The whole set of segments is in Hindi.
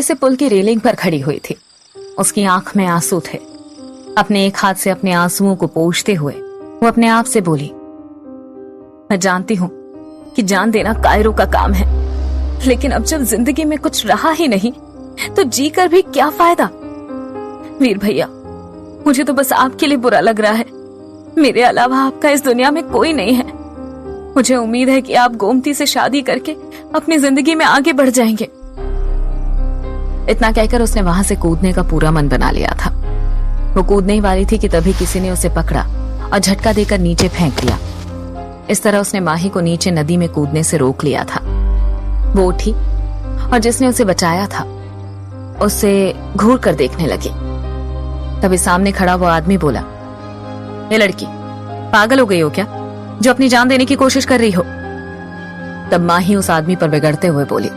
इसे पुल की रेलिंग पर खड़ी हुई थी। उसकी आंख में आंसू थे। अपने एक हाथ से अपने आंसुओं को पोंछते हुए वो अपने आप से बोली, मैं जानती हूं कि जान देना कायरों का काम है, लेकिन अब जब जिंदगी में कुछ रहा ही नहीं तो जी कर भी क्या फायदा। वीर भैया, मुझे तो बस आपके लिए बुरा लग रहा है। मेरे अलावा आपका इस दुनिया में कोई नहीं है। मुझे उम्मीद है कि आप गोमती से शादी करके अपनी जिंदगी में आगे बढ़ जाएंगे। इतना कहकर उसने वहां से कूदने का पूरा मन बना लिया था। वो कूदने ही वाली थी कि तभी किसी ने उसे पकड़ा और झटका देकर नीचे फेंक दिया। इस तरह उसने माही को नीचे नदी में कूदने से रोक लिया था। वो उठी और जिसने उसे बचाया था उसे घूर कर देखने लगी। तभी सामने खड़ा वो आदमी बोला, ये लड़की पागल हो गई हो क्या, जो अपनी जान देने की कोशिश कर रही हो? तब माही उस आदमी पर बिगड़ते हुए बोली,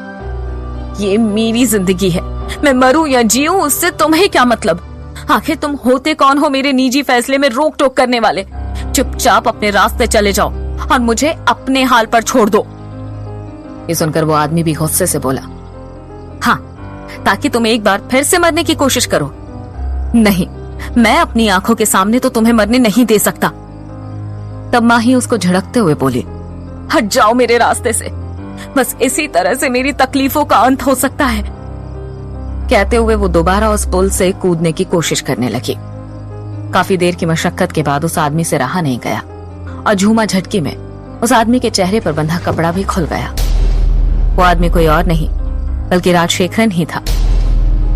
ये मेरी जिंदगी है, मैं मरूं या जीऊं उससे तुम्हें क्या मतलब? आखिर तुम होते कौन हो मेरे निजी फैसले में रोक टोक करने वाले? चुपचाप अपने रास्ते चले जाओ और मुझे अपने हाल पर छोड़ दो। ये सुनकर वो आदमी भी गुस्से से बोला, हाँ, ताकि तुम एक बार फिर से मरने की कोशिश करो। नहीं, मैं अपनी आंखों के सामने तो तुम्हें मरने नहीं दे सकता। तब माही उसको झड़कते हुए बोली, हट जाओ मेरे रास्ते से, बस इसी तरह से मेरी तकलीफों का अंत हो सकता है। कहते हुए वो दोबारा उस पुल से कूदने की कोशिश करने लगी। काफी देर की मशक्कत के बाद उस आदमी से रहा नहीं गया और झूमा झटकी में उस आदमी के चेहरे पर बंधा कपड़ा भी खुल गया। वो आदमी कोई और नहीं बल्कि राजशेखरन ही था।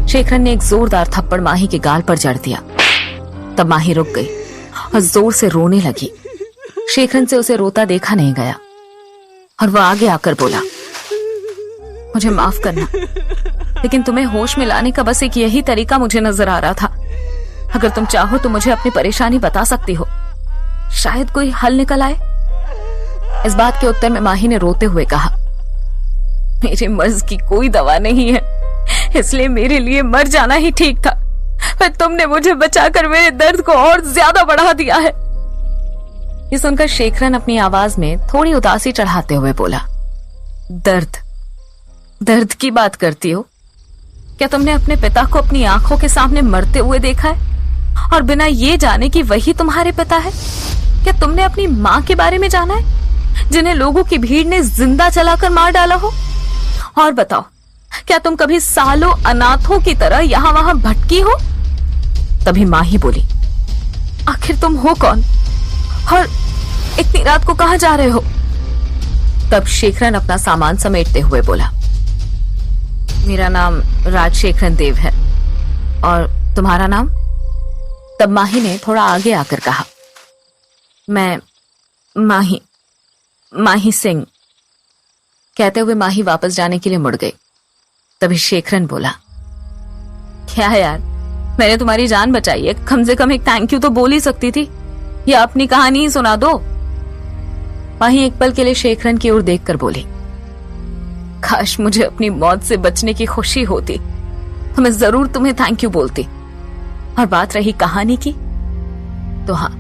शेखरन ने एक जोरदार थप्पड़ माही के गाल पर जड़ दिया। तब माही रुक गई और जोर से रोने लगी। शेखरन से उसे रोता देखा नहीं गया और वह आगे आकर बोला, मुझे माफ करना, लेकिन तुम्हें होश में लाने का बस एक यही तरीका मुझे नजर आ रहा था। अगर तुम चाहो तो मुझे अपनी परेशानी बता सकती हो, शायद कोई हल निकल आए। इस बात के उत्तर में माही ने रोते हुए कहा, मेरे मर्ज की कोई दवा नहीं है, इसलिए मेरे लिए मर जाना ही ठीक था, पर तुमने मुझे बचाकर मेरे दर्द को और ज्यादा बढ़ा दिया है। ये सुनकर शेखरन अपनी आवाज में थोड़ी उदासी चढ़ाते हुए बोला, दर्द? दर्द की बात करती हो? क्या तुमने अपने पिता को अपनी आंखों के सामने मरते हुए देखा है और बिना ये जाने कि वही तुम्हारे पिता है? क्या तुमने अपनी माँ के बारे में जाना है, जिन्हें लोगों की भीड़ ने जिंदा जलाकर मार डाला हो? और बताओ, क्या तुम कभी सालों अनाथों की तरह यहां वहां भटकी हो? तभी माँ ही बोली, आखिर तुम हो कौन और इतनी रात को कहां जा रहे हो? तब शेखरन अपना सामान समेटते हुए बोला, मेरा नाम राजशेखरन देव है, और तुम्हारा नाम? तब माही ने थोड़ा आगे आकर कहा, मैं माही सिंह। कहते हुए माही वापस जाने के लिए मुड़ गई। तभी शेखरन बोला, क्या है यार, मैंने तुम्हारी जान बचाई है, कम से कम एक थैंक यू तो बोल ही सकती थी, या अपनी कहानी ही सुना दो। माही एक पल के लिए शेखरन की ओर देखकर बोली, काश मुझे अपनी मौत से बचने की खुशी होती तो मैं जरूर तुम्हें थैंक यू बोलती। और बात रही कहानी की, तो हाँ,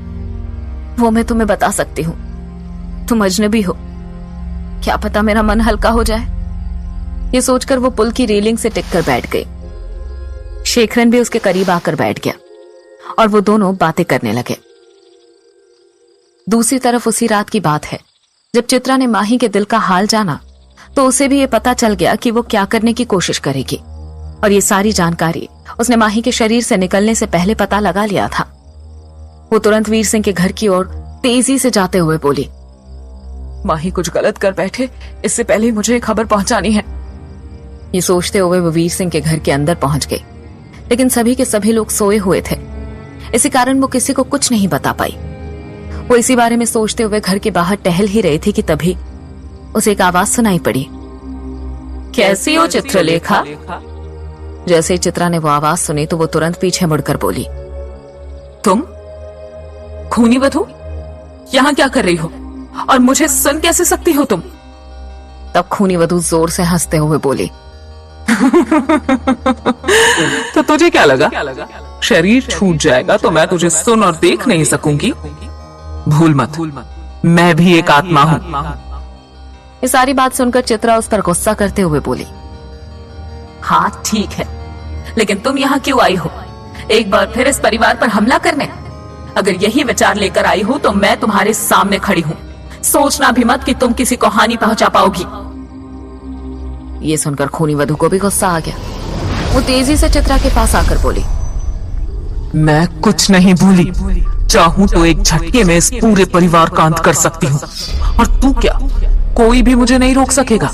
वो मैं तुम्हें बता सकती हूँ। तुम अजनबी हो, क्या पता मेरा मन हल्का हो जाए। ये सोचकर वो पुल की रेलिंग से टिककर बैठ गई। शेखरन भी उसके करीब आकर बैठ गया और वो दोनों बातें करने लगे। दूसरी तरफ उसी रात की बात है जब चित्रा ने माही के दिल का हाल जाना तो उसे भी ये पता चल गया कि वो क्या करने की कोशिश करेगी, और ये सारी जानकारी उसने माही के शरीर से निकलने से पहले पता लगा लिया था। वो तुरंत वीर सिंह के घर की ओर तेजी से जाते हुए बोली, माही कुछ गलत कर बैठे, इससे पहले ही मुझे खबर पहुंचानी है। ये सोचते हुए वो वीर सिंह के घर के अंदर पहुंच गई, लेकिन सभी के सभी लोग सोए हुए थे। इसी कारण वो किसी को कुछ नहीं बता पाई। वो इसी बारे में सोचते हुए घर के बाहर टहल ही रही थी कि तभी उसे एक आवाज सुनाई पड़ी, कैसी हो चित्रलेखा? जैसे ही चित्रा ने वो आवाज सुनी तो वो तुरंत पीछे मुड़कर बोली, तुम खूनी वधू यहाँ क्या कर रही हो, और मुझे सुन कैसे सकती हो तुम? तब खूनी वधू जोर से हंसते हुए बोली, तो तुझे क्या लगा शरीर छूट जाएगा तो मैं तुझे सुन और देख नहीं सकूंगी? भूल मत, मैं भी एक आत्मा हूँ। ये सारी बात सुनकर चित्रा उस पर गुस्सा करते हुए बोली, हाँ ठीक है, लेकिन तुम यहाँ क्यों आई हो? एक बार फिर इस परिवार पर हमला करने? अगर यही विचार लेकर आई हो तो मैं तुम्हारे सामने खड़ी हूँ। सोचना भी मत कि तुम किसी को हानि पहुंचा पाओगी। ये सुनकर खूनी वधू को भी गुस्सा आ गया। वो तेजी से चित्रा के पास आकर बोली, मैं कुछ नहीं भूली। चाहूं तो एक झटके में इस पूरे परिवार का अंत कर सकती हूँ, और तू क्या, कोई भी मुझे नहीं रोक सकेगा।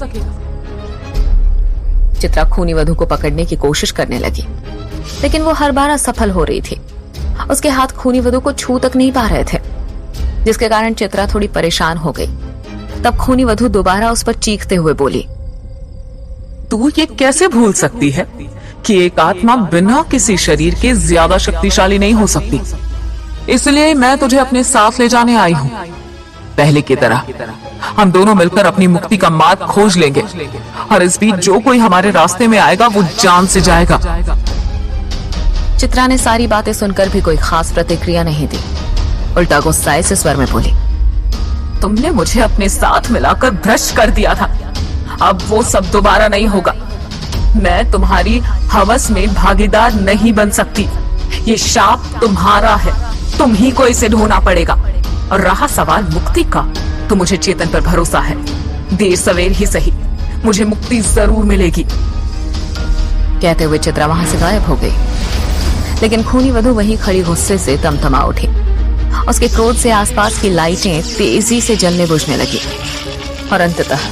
चित्रा खूनी वधू को पकड़ने की कोशिश करने लगी, लेकिन वो हर बार असफल हो रही थी। उसके हाथ खूनी वधू को छू तक नहीं पा रहे थे, जिसके कारण चित्रा थोड़ी परेशान हो गई। तब खूनी वधू दोबारा उस पर चीखते हुए बोली, तू ये कैसे भूल सकती है कि एक आत्मा बिना किसी शरीर के ज्यादा शक्तिशाली नहीं हो सकती। इसलिए मैं तुझे अपने साथ ले जाने आई हूँ। पहले की तरह हम दोनों मिलकर अपनी मुक्ति का मार्ग खोज लेंगे, और इस बीच जो कोई हमारे रास्ते में आएगा वो जान से जाएगा। चित्रा ने सारी बातें सुनकर भी कोई खास प्रतिक्रिया नहीं दी, उल्टा गुस्साए से स्वर में बोली, तुमने मुझे अपने साथ मिलाकर भ्रष्ट कर दिया था। अब वो सब दोबारा नहीं होगा। मैं तुम्हारी हवस में भागीदार नहीं बन सकती। ये शाप तुम्हारा है, तुम ही को इसे ढोना पड़ेगा। और रहा सवाल मुक्ति का, तो मुझे चेतन पर भरोसा है। देर सवेर ही सही, मुझे मुक्ति जरूर मिलेगी। कहते हुए चित्रा वहां से गायब हो गई, लेकिन खूनी वधू वहीं खड़ी गुस्से से तमतमा उठी। उसके क्रोध से आसपास की लाइटें तेजी से जलने बुझने लगी, और अंततः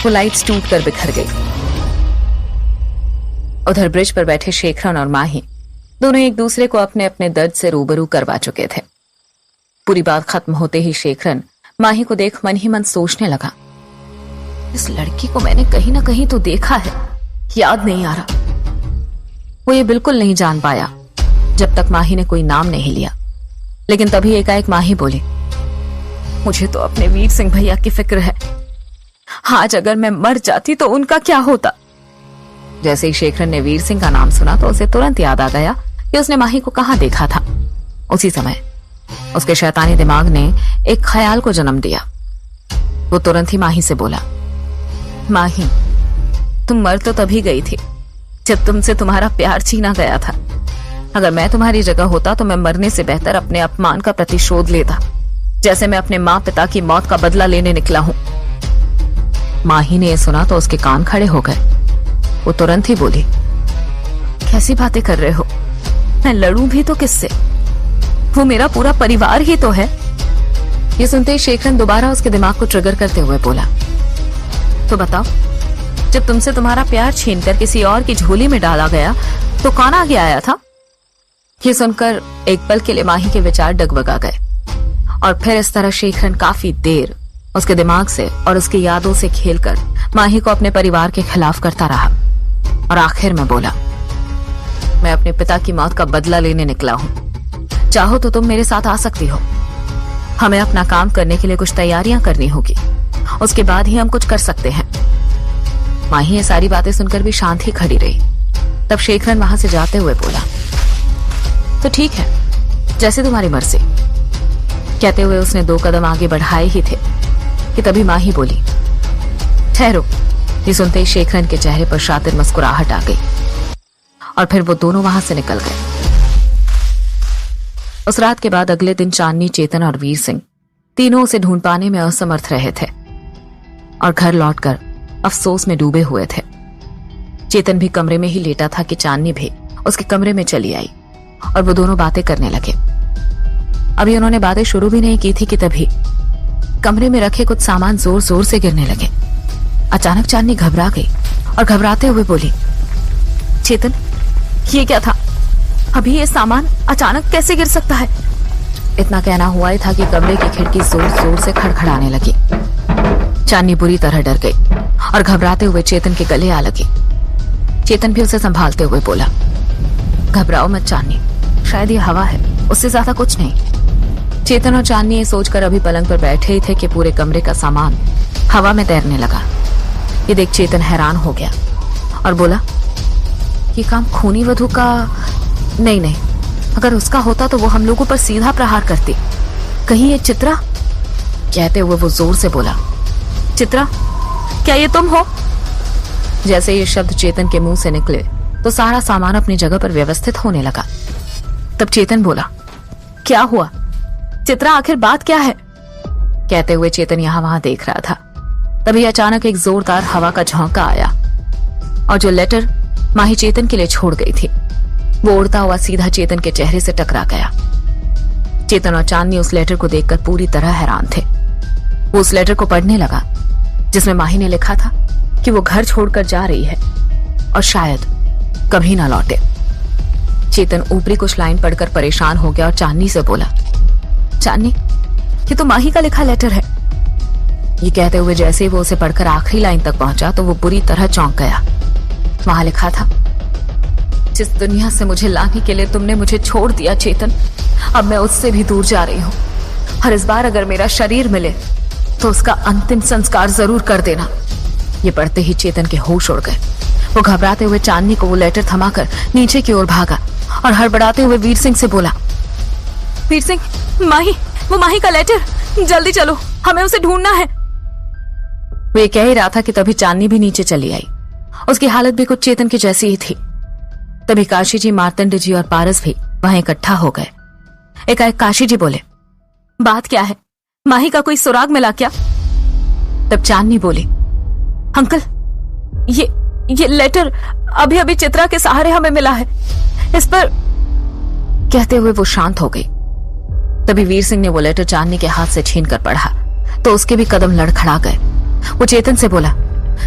वो लाइट्स टूटकर बिखर गई। उधर ब्रिज पर बैठे शेखरन और माही दोनों एक दूसरे को अपने अपने दर्द से रूबरू करवा चुके थे। पूरी बात खत्म होते ही शेखरन माही को देख मन ही मन सोचने लगा, इस लड़की को मैंने कहीं ना कहीं तो देखा है, याद नहीं आ रहा। वो ये बिल्कुल नहीं जान पाया जब तक माही ने कोई नाम नहीं लिया। लेकिन तभी एकाएक माही बोली, मुझे तो अपने वीर सिंह भैया की फिक्र है। आज अगर मैं मर जाती तो उनका क्या होता। जैसे ही शेखरन ने वीर सिंह का नाम सुना तो उसे तुरंत याद आ गया कि उसने माही को कहां देखा था। उसी समय उसके शैतानी दिमाग ने एक ख्याल को जन्म दिया। वो तुरंत ही माही से बोला, माही, तुम मर तो तभी गई थी जब तुमसे तुम्हारा प्यार छीना गया था। अगर मैं तुम्हारी जगह होता तो मैं मरने से बेहतर अपने अपमान का प्रतिशोध लेता, जैसे मैं अपने माँ पिता की मौत का बदला लेने निकला हूं। माही ने यह सुना तो उसके कान खड़े हो गए। वो तुरंत ही बोली, कैसी बातें कर रहे हो? मैं लड़ूं भी तो किससे? वो मेरा पूरा परिवार ही तो है। ये सुनते ही शेखरन दोबारा उसके दिमाग को ट्रिगर करते हुए बोला, तो बताओ, जब तुमसे तुम्हारा प्यार छीनकर किसी और की झोली में डाला गया तो कौन आगे आया था? ये सुनकर एक पल के लिए माही के विचार डगमगा गए, और फिर इस तरह शेखरन काफी देर उसके दिमाग से और उसकी यादों से खेलकर माही को अपने परिवार के खिलाफ करता रहा, और आखिर में बोला, मैं अपने पिता की मौत का बदला लेने निकला हूं। चाहो तो तुम मेरे साथ आ सकती हो। हमें अपना काम करने के लिए कुछ तैयारियां करनी होगी, उसके बाद ही हम कुछ कर सकते हैं। माही ये सारी बातें सुनकर भी शांत ही खड़ी रही। तब शेखरन वहां से जाते हुए बोला, तो ठीक है, जैसे तुम्हारी मर्जी। कहते हुए उसने 2 कदम आगे बढ़ाए ही थे कि तभी माही बोली, ठहरो। ये सुनते ही शेखरन के चेहरे पर शातिर मुस्कुराहट आ गई, और फिर वो दोनों वहां से निकल गए। उस रात के बाद अगले दिन चांदनी, चेतन और वीर सिंह तीनों उसे ढूंढ पाने में असमर्थ रहे थे, और घर लौटकर अफसोस में डूबे हुए थे। चेतन भी कमरे में ही लेटा था कि चांदनी भी उसके कमरे में चली आई, और वो दोनों बातें करने लगे। अभी उन्होंने बातें शुरू भी नहीं की थी कि तभी कमरे में रखे कुछ सामान जोर जोर से गिरने लगे। अचानक चांदनी घबरा गई और घबराते हुए बोली, चेतन, ये क्या था? अभी ये सामान अचानक कैसे गिर सकता है? इतना कहना हुआ ही था कि कमरे की खिड़की जोर जोर से खड़खड़ाने लगी। चांदनी बुरी तरह डर गई और घबराते हुए चेतन के गले आ लगी। चेतन भी उसे संभालते हुए बोला, घबराओ मत चांदनी, शायद ये हवा है, उससे ज्यादा कुछ नहीं। चेतन और चांदनी ये सोचकर अभी पलंग पर बैठे ही थे कि पूरे कमरे का सामान हवा में तैरने लगा। ये देख चेतन हैरान हो गया और बोला, ये काम खूनी वधू का नहीं, अगर उसका होता तो वो हम लोगों पर सीधा प्रहार करती। कहीं ये चित्रा? कहते हुए वो जोर से बोला, चित्रा, क्या ये तुम हो? जैसे ये शब्द चेतन के मुंह से निकले तो सारा सामान अपनी जगह पर व्यवस्थित होने लगा। तब चेतन बोला, क्या हुआ चित्रा, आखिर बात क्या है? कहते हुए चेतन यहां वहां देख रहा था। तभी अचानक एक जोरदार हवा का झोंका आया और जो लेटर माही चेतन के लिए छोड़ गई थी वो उड़ता हुआ सीधा चेतन के चेहरे से टकरा गया। चेतन और चांदनी उस लेटर को देखकर पूरी तरह हैरान थे। वो उस लेटर को पढ़ने लगा जिसमें माही ने लिखा था कि वो घर छोड़कर जा रही है और शायद कभी ना लौटे। चेतन ऊपरी कुछ लाइन पढ़कर परेशान हो गया और चांदनी से बोला, चांदनी ये तो माही का लिखा लेटर है। ये कहते हुए जैसे ही वो उसे पढ़कर आखिरी लाइन तक पहुंचा तो वो बुरी तरह चौंक गया। वहां लिखा था, जिस दुनिया से मुझे लाने के लिए तुमने मुझे छोड़ दिया चेतन, अब मैं उससे भी दूर जा रही हूँ और इस बार अगर मेरा शरीर मिले तो उसका अंतिम संस्कार जरूर कर देना। ये पढ़ते ही चेतन के होश उड़ गए। वो घबराते हुए चांदनी को वो लेटर थमाकर नीचे की ओर भागा और हड़बड़ाते हुए वीर सिंह से बोला, वीर सिंह, माही, वो माही का लेटर, जल्दी चलो, हमें उसे ढूंढना है। वो ये कह ही रहा था कि तभी चांदनी भी नीचे चली आई। उसकी हालत भी कुछ चेतन की जैसी ही थी। तभी काशी जी, मार्तंड जी और पारस भी वहां इकट्ठा हो गए। एकाएक काशी जी बोले, बात क्या है, माही का कोई सुराग मिला क्या? तब चांदनी बोली, अंकल ये लेटर अभी अभी चित्रा के सहारे हमें मिला है, इस पर। कहते हुए वो शांत हो गई। तभी वीर सिंह ने वो लेटर चांदनी के हाथ से छीन कर पढ़ा तो उसके भी कदम लड़खड़ा गए। वो चेतन से बोला,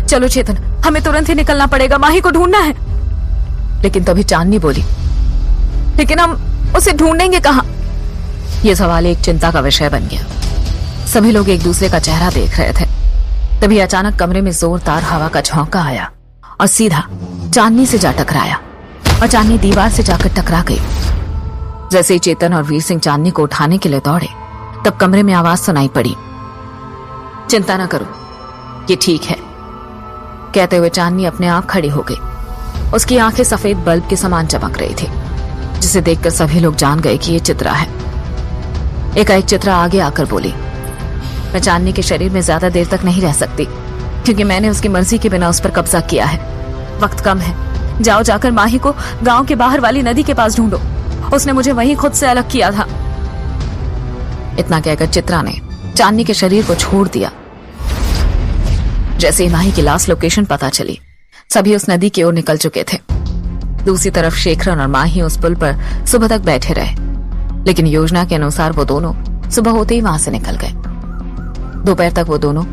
चलो चेतन, हमें तुरंत ही निकलना पड़ेगा, माही को ढूंढना है। लेकिन तभी चांदनी बोली, लेकिन हम उसे ढूंढेंगे कहां? यह सवाल एक चिंता का विषय बन गया। सभी लोग एक दूसरे का चेहरा देख रहे थे। तभी अचानक कमरे में जोरदार हवा का झोंका आया और सीधा चांदनी से जा टकराया और चांदनी दीवार से जाकर टकरा गई। जैसे ही चेतन और वीर सिंह चांदनी को उठाने के लिए दौड़े तब कमरे में आवाज सुनाई पड़ी, चिंता न करो, ये ठीक है। कहते हुए चांदनी अपने आप खड़ी हो गई। उसकी आंखें सफेद बल्ब के समान चमक रही थी, जिसे देखकर सभी लोग जान गए कि ये चित्रा है। एकाएक चित्रा आगे आकर बोली, मैं चांदनी के शरीर में ज्यादा देर तक नहीं रह सकती क्योंकि मैंने उसकी मर्जी के बिना उस पर कब्जा किया है। वक्त कम है, जाओ जाकर माही को गांव के बाहर वाली नदी के पास ढूंढो, उसने मुझे वहीं खुद से अलग किया था। इतना कहकर चित्रा ने चांदनी के शरीर को छोड़ दिया। जैसे ही माही की लास्ट लोकेशन पता चली सभी उस नदी की ओर निकल चुके थे। दूसरी तरफ शेखरन और माही उस पुल पर सुबह तक बैठे रहे, लेकिन योजना के अनुसार वो दोनों सुबह होते ही वहां से निकल गए। दोपहर तक वो दोनों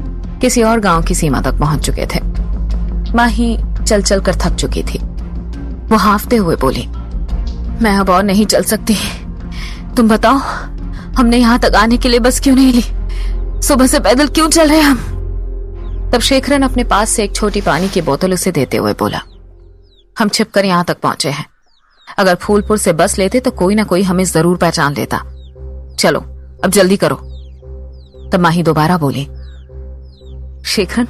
किसी और गांव की सीमा तक पहुंच चुके थे। माही चल चल कर थक चुकी थी। वो हांफते हुए बोली, मैं अब और नहीं चल सकती, तुम बताओ, हमने यहां तक आने के लिए बस क्यों नहीं ली? सुबह से पैदल क्यों चल रहे हम? तब शेखरन अपने पास से एक छोटी पानी की बोतल उसे देते हुए बोला, हम छिपकर यहां तक पहुंचे हैं, अगर फूलपुर से बस लेते तो कोई ना कोई हमें जरूर पहचान लेता। चलो अब जल्दी करो। तब माही दोबारा बोली, शेखरन,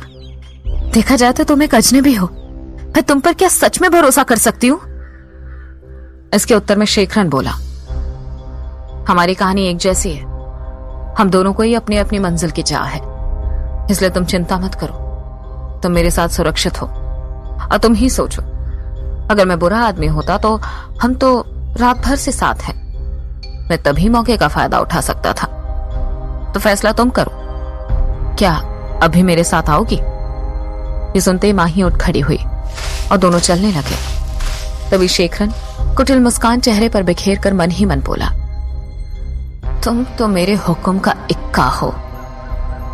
देखा जाए तो तुम एक अजनबी हो, मैं तुम पर क्या सच में भरोसा कर सकती हूँ? इसके उत्तर में शेखरन बोला, हमारी कहानी एक जैसी है, हम दोनों को ही अपनी अपनी मंजिल की चाह है, इसलिए तुम चिंता मत करो, तुम मेरे साथ सुरक्षित हो। और तुम ही सोचो, अगर मैं बुरा आदमी होता तो हम तो रात भर से साथ हैं, मैं तभी मौके का फायदा उठा सकता था। तो फैसला तुम करो, क्या अभी मेरे साथ आओगी? ये सुनते ही माही उठ खड़ी हुई और दोनों चलने लगे। तभी शेखरन कुटिल मुस्कान चेहरे पर बिखेर कर मन ही मन बोला, तुम तो मेरे हुक्म का इक्का हो,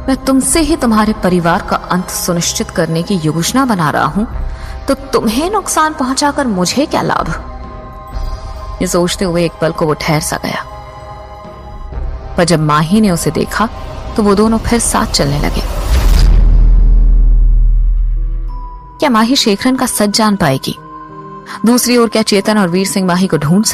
मैं तुमसे ही तुम्हारे परिवार का अंत सुनिश्चित करने की योजना बना रहा हूं, तो तुम्हें नुकसान पहुंचाकर मुझे क्या लाभ? ये सोचते हुए एक पल को वो ठहर सा गया, पर जब माही ने उसे देखा तो वो दोनों फिर साथ चलने लगे। क्या माही शेखरन का सच जान पाएगी? दूसरी ओर क्या चेतन और वीर सिंह माही को ढूंढ